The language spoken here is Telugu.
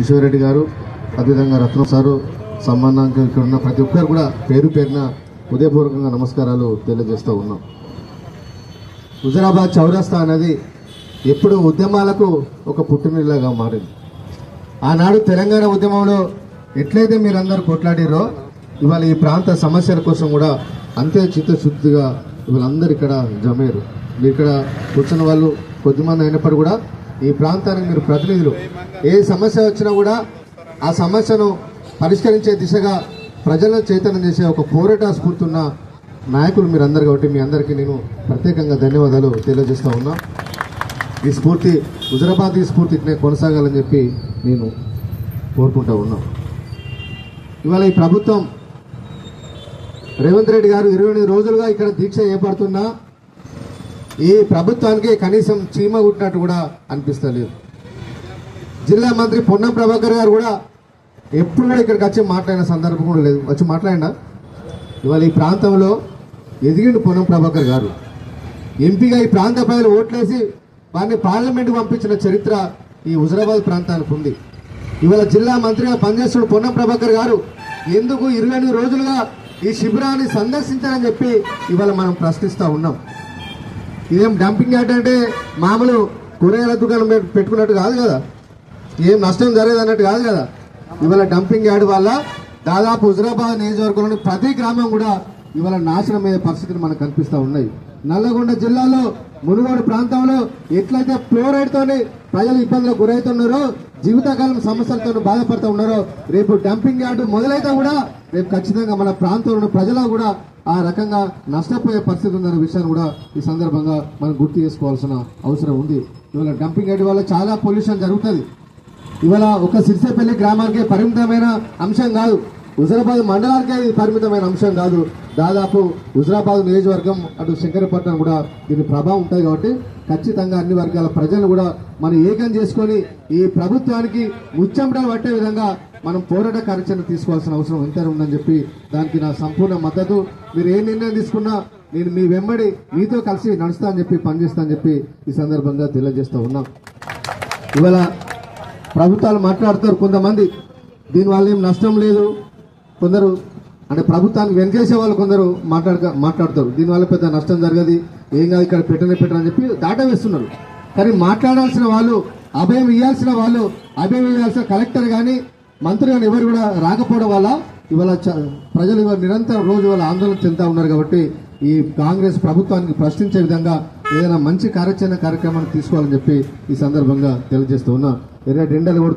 ఈశ్వరరెడ్డి గారు, అదేవిధంగా రత్న సారు, సంబంధానికి ఇక్కడ ఉన్న ప్రతి ఒక్కరు కూడా పేరు పేరున హృదయపూర్వకంగా నమస్కారాలు తెలియజేస్తూ ఉన్నాం. హుజరాబాద్ చౌరస్తా అనేది ఎప్పుడు ఉద్యమాలకు ఒక పుట్టినలాగా మారింది. ఆనాడు తెలంగాణ ఉద్యమంలో ఎట్లయితే మీరందరూ కొట్లాడిరో ఇవాళ ఈ ప్రాంత సమస్యల కోసం కూడా అంతే చిత్తశుద్ధిగా వీళ్ళందరూ ఇక్కడ జమేరు. మీరు ఇక్కడ కూర్చున్న వాళ్ళు కొద్దిమంది అయినప్పుడు కూడా ఈ ప్రాంతానికి మీరు ప్రతినిధులు. ఏ సమస్య వచ్చినా కూడా ఆ సమస్యను పరిష్కరించే దిశగా ప్రజలను చైతన్యం చేసే ఒక పోరాట స్ఫూర్తి ఉన్న నాయకులు మీరందరూ కాబట్టి మీ అందరికీ నేను ప్రత్యేకంగా ధన్యవాదాలు తెలియజేస్తూ ఉన్నా. ఈ స్ఫూర్తి హుజరాబాద్ స్ఫూర్తి ఇట్నే కొనసాగాలని చెప్పి నేను కోరుకుంటూ ఉన్నా. ఇవాళ ఈ ప్రభుత్వం రేవంత్ రెడ్డి గారు 28 రోజులుగా ఇక్కడ దీక్ష చేపడుతున్నా ఈ ప్రభుత్వానికి కనీసం చీమ కుట్టినట్టు కూడా అనిపిస్తలేదు. జిల్లా మంత్రి పొన్నం ప్రభాకర్ గారు కూడా ఎప్పుడు కూడా ఇక్కడికి వచ్చి మాట్లాడిన సందర్భం కూడా లేదు. వచ్చి మాట్లాడినా ఇవాళ ఈ ప్రాంతంలో ఎదిగిండు పొన్నం ప్రభాకర్ గారు. ఎంపీగా ఈ ప్రాంత ప్రజలు ఓట్లేసి వారిని పార్లమెంట్కి పంపించిన చరిత్ర ఈ హుజరాబాద్ ప్రాంతానికి ఉంది. ఇవాళ జిల్లా మంత్రిగా పనిచేస్తున్న పొన్నం ప్రభాకర్ గారు ఎందుకు 28 రోజులుగా ఈ శిబిరాన్ని సందర్శించాలని చెప్పి ఇవాళ మనం ప్రశ్నిస్తూ ఉన్నాం. ఇదేం డంపింగ్ యార్డ్ అంటే మామూలు కూరగాయల దుకాణం పెట్టుకున్నట్టు కాదు కదా, ఏం నష్టం జరగదు అన్నట్టు కాదు కదా. ఇవాళ డంపింగ్ యార్డ్ వల్ల దాదాపు హుజరాబాద్ నియోజకవర్గంలోని ప్రతి గ్రామం కూడా ఇవాళ నాశనమయ్యే పరిస్థితులు మనకు కనిపిస్తూ ఉన్నాయి. నల్లగొండ జిల్లాలో మునుగోడు ప్రాంతంలో ఎట్లయితే ఫ్లోరైడ్తోనే ప్రజలు ఇబ్బందులకు గురవుతున్నారో, జీవితకాలం సమస్యలతో బాధపడుతూ ఉన్నారో, రేపు డంపింగ్ యార్డు మొదలైతే కూడా రేపు ఖచ్చితంగా మన ప్రాంతంలో ప్రజలు కూడా ఆ రకంగా నష్టపోయే పరిస్థితి ఉందనే విషయాన్ని కూడా ఈ సందర్భంగా మనం గుర్తు చేసుకోవాల్సిన అవసరం ఉంది. ఇవాళ డంపింగ్ యార్డ్ వల్ల చాలా పొల్యూషన్ జరుగుతుంది. ఇవాళ ఒక సిరిసేపల్లి గ్రామానికి పరిమితమైన అంశం కాదు, హుజరాబాద్ మండలానికే ఇది పరిమితమైన అంశం కాదు. దాదాపు హుజరాబాద్ నియోజకవర్గం అటు శంకరపట్నం కూడా దీని ప్రభావం ఉంటుంది. కాబట్టి ఖచ్చితంగా అన్ని వర్గాల ప్రజలు కూడా మనం ఏకం చేసుకొని ఈ ప్రభుత్వానికి ముచ్చెమట పట్టే విధంగా మనం పోరాట కార్యాచరణ తీసుకోవాల్సిన అవసరం ఎంతైనా ఉందని చెప్పి దానికి నా సంపూర్ణ మద్దతు. మీరు ఏ నిర్ణయం తీసుకున్నా నేను మీ వెంబడి మీతో కలిసి నడుస్తా అని చెప్పి పనిచేస్తా అని చెప్పి ఈ సందర్భంగా తెలియజేస్తూ ఉన్నాం. ఇవాళ ప్రభుత్వాలు మాట్లాడుతారు కొంతమంది, దీనివల్ల ఏం నష్టం లేదు, కొందరు అంటే ప్రభుత్వానికి వెనకేసే వాళ్ళు కొందరు మాట్లాడతారు దీనివల్ల పెద్ద నష్టం జరగదు, ఏం కాదు ఇక్కడ పెట్టని చెప్పి దాట వేస్తున్నారు. కానీ మాట్లాడాల్సిన వాళ్ళు, అభయం ఇవ్వాల్సిన వాళ్ళు, అభయం ఇవ్వాల్సిన కలెక్టర్ కానీ మంత్రి కానీ ఎవరు కూడా రాకపోవడం వల్ల ఇవాళ ప్రజలు నిరంతరం రోజు వాళ్ళ ఆందోళన చెందుతూ ఉన్నారు. కాబట్టి ఈ కాంగ్రెస్ ప్రభుత్వానికి ప్రశ్నించే విధంగా ఏదైనా మంచి కార్యాచరణ కార్యక్రమాన్ని తీసుకోవాలని చెప్పి ఈ సందర్భంగా తెలియజేస్తూ ఉన్నా. 2 ఎండలు